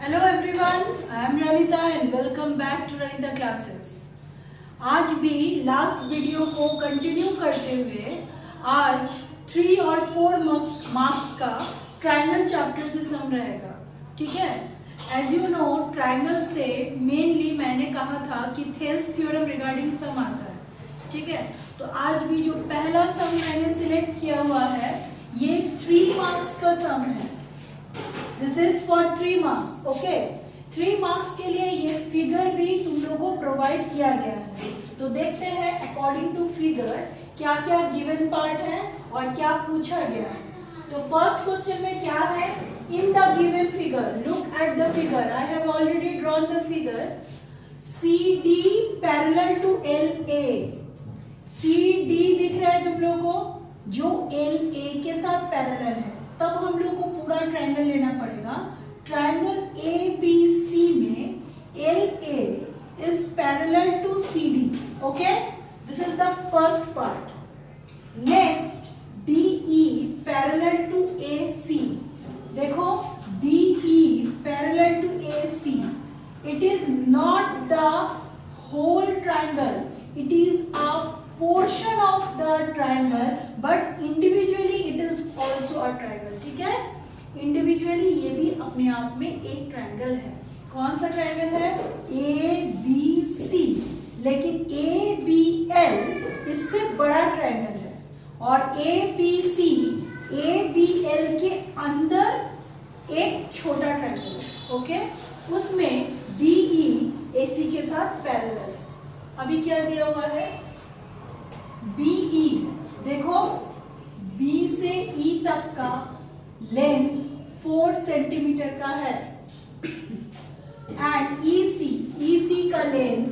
Hello everyone, I am Ranita and welcome back to Ranita classes. आज भी last video को continue करते हुए आज 3 और 4 मार्क्स का ट्रायंगल चैप्टर से सम रहेगा। ठीक है, एज यू नो ट्रायंगल से मेनली मैंने कहा था कि थेल्स थ्योरम रिगार्डिंग सम आता है। ठीक है, तो आज भी जो पहला सम मैंने सिलेक्ट किया हुआ है ये 3 मार्क्स का सम है। This is for 3 marks. Okay, 3 marks के लिए ये फिगर भी तुम लोगों को प्रोवाइड किया गया है। तो देखते हैं अकॉर्डिंग टू फिगर क्या क्या गिवन पार्ट है और क्या पूछा गया है। तो फर्स्ट क्वेश्चन में क्या है, in the given figure look at the figure. I have already drawn the figure. CD parallel to LA। CD दिख रहा है तुम लोगों को, जो LA के साथ पैरेलल है। तब हम लोग को पूरा ट्रायंगल लेना पड़ेगा। ट्रायंगल ABC में LA is parallel to CD. Okay, this is the first part. Next, DE parallel to AC. देखो DE parallel to AC. It is not the whole triangle. It is a portion of the triangle, but individually it is also a triangle. ठीक है, individually ये भी अपने आप में एक triangle है। कौन सा ट्रायंगल है? ABC। लेकिन ABL इससे बड़ा ट्रायंगल है और ABC ABL के अंदर एक छोटा ट्रायंगल है। ओके, उसमें DE AC के साथ पैरेलल है। अभी क्या दिया हुआ है? BE। देखो B से E तक का लेंथ 4 सेंटीमीटर का है एंड EC का लेंथ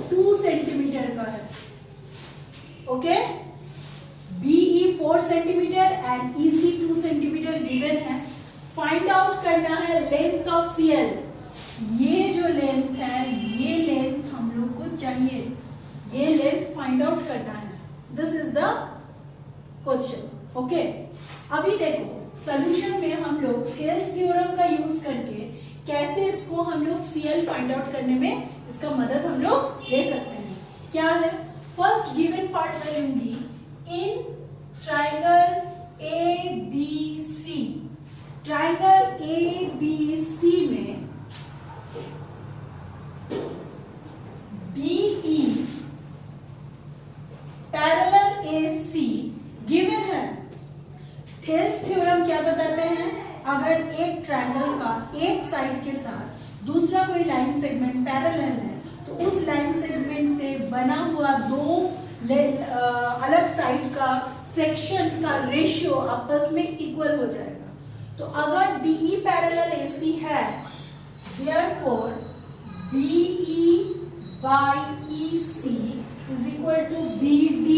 2 सेंटीमीटर का है। Okay, BE 4 centimetre and EC 2 centimetre given है। फाइंड आउट करना है लेंथ ऑफ CL। ये जो लेंथ है ये लेंथ हम लोग को चाहिए, ये लेंथ फाइंड आउट करना है। This is the question. Okay, अभी देखो सॉल्यूशन में हम लोग थेल्स थ्योरम का यूज करके कैसे इसको हम लोग CL फाइंड आउट करने में इसका मदद हम लोग ले सकते हैं। क्या है? फर्स्ट गिवन पार्ट मैं लूंगी, in triangle ABC। Triangle ABC में DE पैरेलल AC गिवन है। थेल्स थ्योरम क्या बताते हैं? अगर एक ट्रायंगल का एक साइड के साथ दूसरा कोई लाइन सेगमेंट पैरेलल है तो उस लाइन सेगमेंट से बना हुआ दो अलग साइड का सेक्शन का रेशियो आपस में इक्वल हो जाएगा। तो अगर DE पैरेलल AC है, therefore BE by EC is equal to BD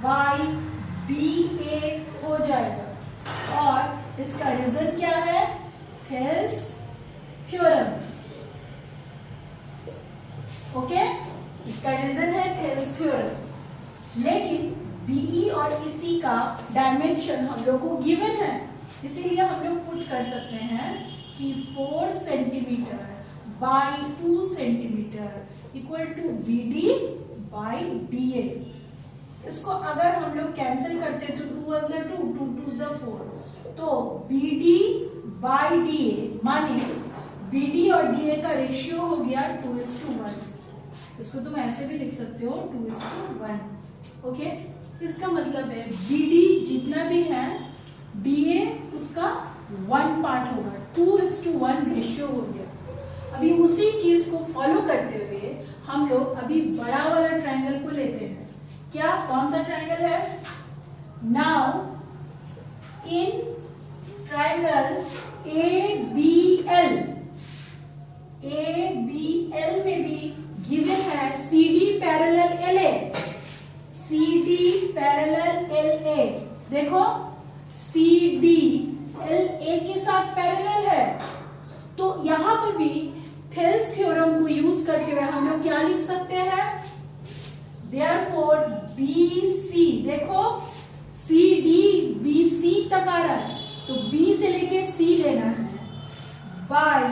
by BA हो जाएगा। और इसका रीजन क्या है? Thales theorem. ओके, इसका रीजन है थेल्स थ्योरम। लेकिन BE और EC का डायमेंशन हम लोग को गिवन है, इसीलिए हम लोग पुट कर सकते हैं कि 4 centimetre by 2 centimetre equal to BD by DA। इसको अगर हम लोग कैंसिल करते तो 2 1 जा 2 2 2 जा 4, तो BD बाई DA माने BD और DA का रेशियो हो गया 2:1। इसको तुम ऐसे भी लिख सकते हो 2:1। ओके, इसका मतलब है BD जितना भी है DA उसका 1 पार्ट होगा, 2:1 रेशियो हो गया। अभी उसी चीज को फॉलो करते हुए हम लोग अभी बड़ा वाला ट्रायंगल को लेते हैं। क्या? कौन सा ट्रायंगल है? नाउ इन ट्रायंगल ABL में भी गिवन है CD parallel LA। CD parallel LA। देखो CD LA के साथ पैरेलल है, तो यहां पे भी थेल्स थ्योरम को यूज करते हुए हम लोग क्या लिख सकते हैं? Therefore BC, देखो CD BC तक आ रहा है तो B से लेके C by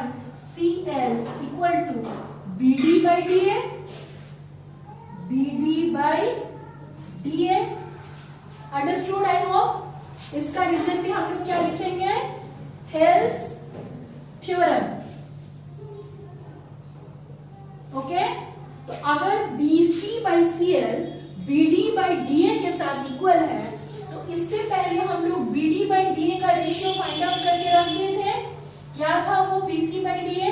CL equal to BD by DA, BD by DA। Understood I hope. इसका रीजन भी हम लोग क्या लिखेंगे, हेल्स थ्योरम। ओके, तो अगर BC by CL BD by DA के साथ इक्वल है तो इससे पहले हम लोग BD बाई DA का रेशियो फाइंड आउट करके रख दिए थे। क्या था वो BC by DA?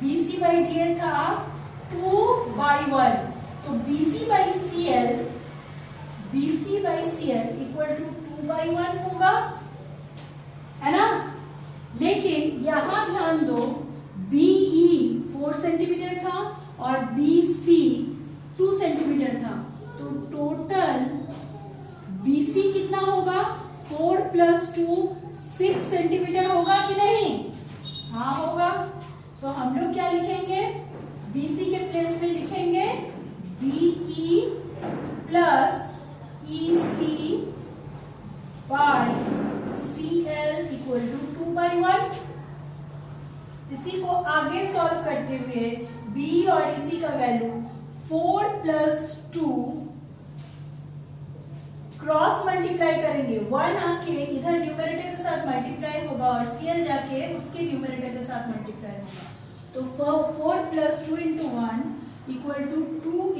BC by DA था 2/1। तो BC by CL equal to 2/1 होगा, है ना। लेकिन यहां ध्यान दो, BE 4 सेंटीमीटर था और BC 2 सेंटीमीटर था, तो टोटल BC कितना होगा, 4 + 2 6 सेंटीमीटर होगा कि नहीं? हाँ होगा। सो हम लोग क्या लिखेंगे, BC के प्लेस में लिखेंगे BE plus EC by CL equal to 2/1। इसी को आगे सॉल्व करते हुए B और EC का वैल्यू 4 + 2 क्रॉस मल्टीप्लाई करेंगे, 1 आके इधर न्यूमरेटर के साथ मल्टीप्लाई होगा और CL जाके उसके न्यूमरेटर के साथ मल्टीप्लाई होगा। तो 4 + 2 × 1 इक्वल टू 2 ×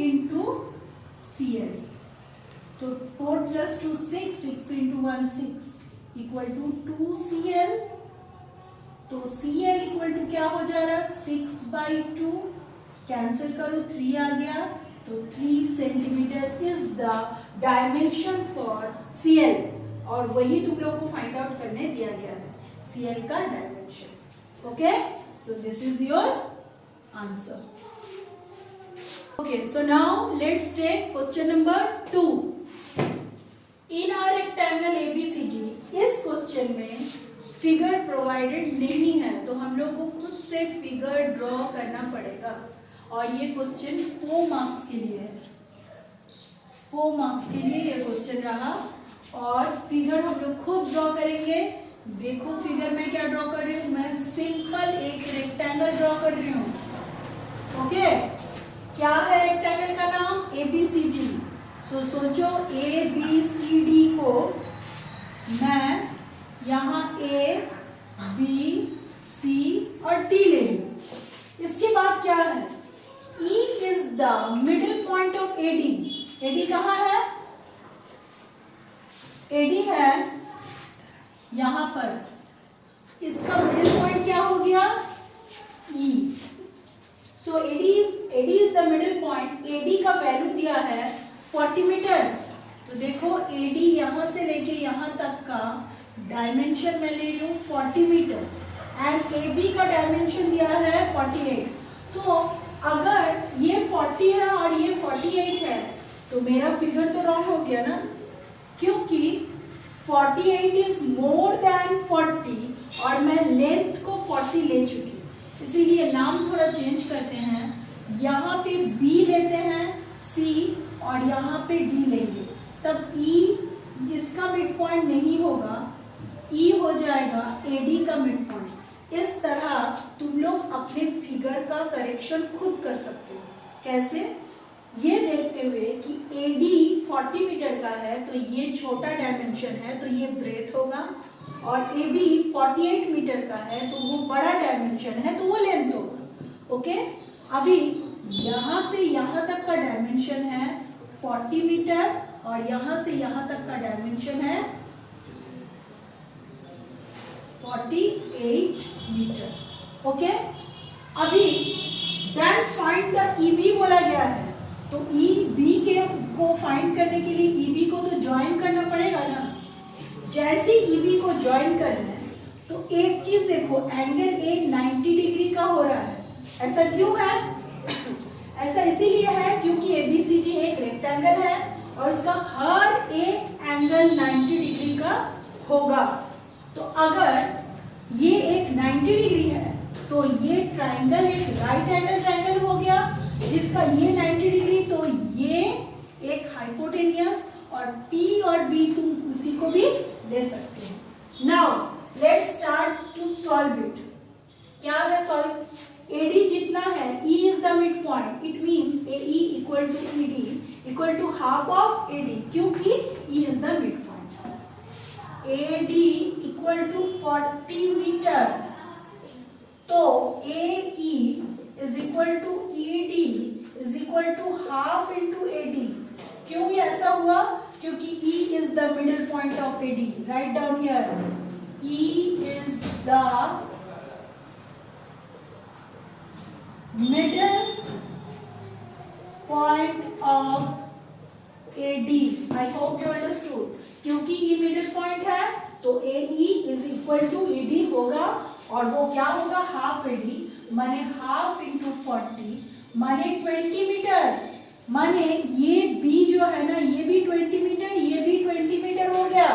CL। तो 4 + 2 6, 6 × 1 6 इक्वल टू 2 CL। तो CL इक्वल टू क्या हो जा रहा, 6/2। कैंसिल करो, 3 आ गया, तो 3 centimetre is the dimension for CL। और वही तुम लोग को फाइंड आउट करने दिया गया है, CL का dimension. Okay, so this is your answer. Okay, so now let's take question number 2। In our rectangle ABCD, इस क्वेश्चन में फिगर प्रोवाइडेड नहीं है, तो हम लोग को खुद से फिगर ड्रॉ करना पड़ेगा। और ये क्वेश्चन 4 मार्क्स के लिए है, 4 मार्क्स के लिए ये क्वेश्चन रहा। और फिगर हम लोग खुद ड्रॉ करेंगे। देखो फिगर में क्या ड्रॉ कर रही हूँ, मैं सिंपल एक रेक्टेंगल ड्रॉ कर रही हूँ। ओके, क्या है रेक्टेंगल का नाम, ABCD। सो सोचो ABCD को मैं यहाँ A, B, C और D ले लूं। इसके बाद क्या है, E is the middle point of AD। AD कहाँ है, AD है यहाँ पर। इसका मिडिल पॉइंट क्या हो गया, E। So AD is the middle point। AD का वैल्यू दिया है 40 मीटर। तो देखो AD यहाँ से लेके यहाँ तक का डायमेंशन मैं ले रही हूँ 40 मीटर एंड AB का डायमेंशन दिया है 48। तो अगर ये 40 है और ये 48 है तो मेरा फिगर तो रॉन्ग हो गया ना, क्योंकि 48 इज मोर देन 40 और मैं लेंथ को 40 ले चुकी। इसीलिए नाम थोड़ा चेंज करते हैं, यहाँ पे B लेते हैं, C और यहाँ पे D लेंगे, तब E इसका मिड पॉइंट नहीं होगा, E हो जाएगा AD का मिड पॉइंट। इस तरह तुम लोग अपने फिगर का करेक्शन खुद कर सकते हो। कैसे, ये देखते हुए कि AD 40 मीटर का है तो ये छोटा डायमेंशन है तो ये ब्रेथ होगा, और AB 48 मीटर का है तो वो बड़ा डायमेंशन है तो वो लेंथ होगा। ओके, अभी यहाँ से यहाँ तक का डायमेंशन है 40 मीटर और यहाँ से यहाँ तक का डायमेंशन है 48 मीटर। ओके, अभी देन फाइंड द EB बोला गया है, तो EB के को फाइंड करने के लिए EB को तो ज्वाइन करना पड़ेगा ना। जैसे EB को ज्वाइन करना है तो एक चीज देखो, एंगल एक 90 डिग्री का हो रहा है। ऐसा क्यों है? ऐसा इसीलिए है क्योंकि ABCD एक रेक्टेंगल है और उसका हर एक एंगल 90 डिग्री का होगा। तो अगर ये एक 90 डिग्री है तो ये ट्राइंगल एक राइट एंगल ट्राइंगल हो गया, जिसका ये 90 डिग्री, तो ये एक हाइपोटेनियस, और P और B तुम किसी को भी दे सकते हो। Now let's start to solve it. क्या है सॉल्व? AD जितना है, E is the midpoint, it means AE equal to ED equal to half of AD, क्योंकि E is the midpoint. AD equal to 40 metre, तो AE is equal to ED is equal to half into AD. क्यों ये ऐसा हुआ? क्योंकि E is the middle point of AD. Write down here. E is the middle point of AD. I hope you understood. क्योंकि ये middle point है तो AE is equal to ED होगा, और वो क्या होगा? हाफ AD माने हाफ इंटू 40 माने 20 मीटर, माने ये B जो है ना, ये भी 20 मीटर, ये भी 20 मीटर हो गया.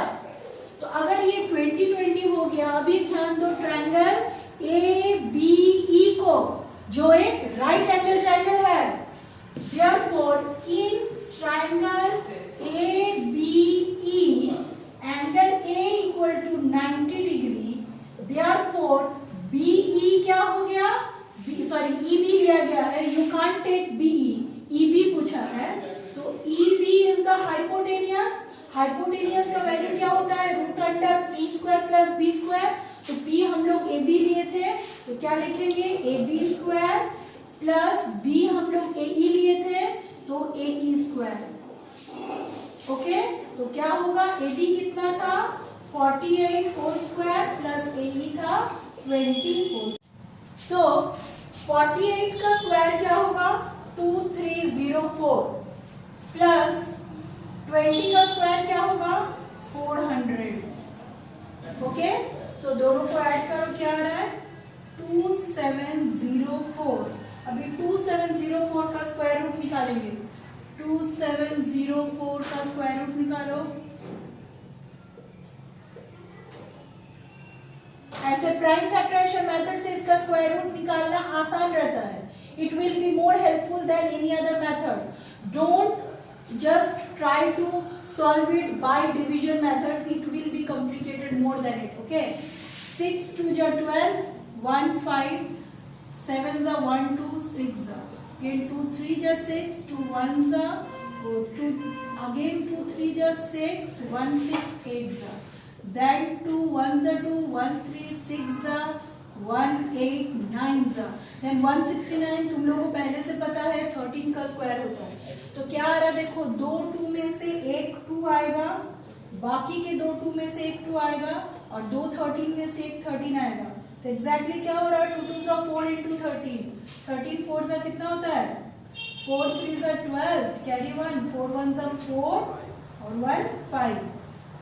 तो अगर ये 20-20 हो गया, अभी ध्यान दो ट्रायंगल ABE को, जो एक राइट एंगल ट्रायंगल है. Therefore, in triangle ABE, angle A equal to 90 degree. Therefore, BE क्या हो गया? EB लिया गया है. You can't take BE. EB पूछा है, तो EB is the hypotenuse. Hypotenuse का वैल्यू क्या होता है? Root under P square plus B square. तो P हम लोग AB लिए थे, तो क्या लिखेंगे? AB स्क्वायर प्लस B हम लोग AE लिए थे, तो AE स्क्वायर. ओके, तो क्या होगा? AD कितना था? 48 होल स्क्वायर प्लस AE था 20 होल. सो 48 का स्क्वायर क्या होगा? 2304 प्लस 20 का स्क्वायर क्या होगा? 400. ओके, सो दोनों को ऐड करो, क्या आ रहा है? 2704. अभी 2704 का स्क्वायर रूट निकालेंगे. 2704 का स्क्वायर रूट निकालो. ऐसे प्राइम फैक्टराइजेशन मेथड से इसका स्क्वायर रूट निकालना आसान रहता है. It will be more helpful than any other method. Don't just try to solve it by division method. It will be complicated more than it. Okay, 6 2 ja 12, 1 5, 7 ja 1 2, 6 ja, again 2 3 ja 6, 2 1 ja 2, again 2 3 ja 6, 1 6 8 ja, then 2 1 ja 2, 1 3 6 ja 1 8 9 जा, then 169 तुम लोगों को पहले से पता है 13 का square होता है. तो क्या आ रहा है? देखो, 2 2 में से एक 2 आएगा, बाकी के 2 2 में से एक 2 आएगा, और 2 13 में से एक 13 आएगा. तो एग्जैक्टली क्या हो रहा है? 2 2 4 इंटू 13. 13 4 जा कितना होता है? 4 3 जा 12, कैरी 1, 4 1 जा 4 और 1 5.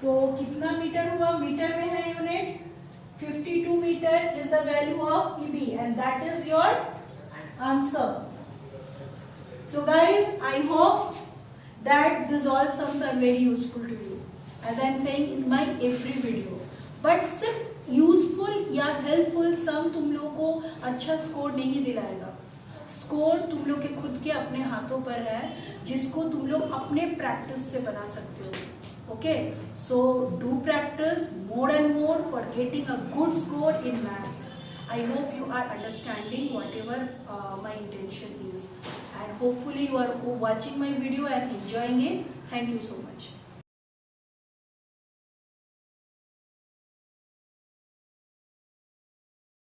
तो कितना मीटर हुआ? मीटर में है unit. 52 meter is the value of EB, and that is your answer. So guys, I hope that these all sums are very useful to you, as I am saying in my every video. But सिर्फ useful या helpful सम तुम लोगों को अच्छा score नहीं दिलाएगा. Score तुम लोग के खुद के अपने हाथों पर है, जिसको तुम लोग अपने प्रैक्टिस से बना सकते हो. Okay, so do practice more and more for getting a good score in maths. I hope you are understanding whatever my intention is, and hopefully you are watching my video and enjoying it. Thank you so much.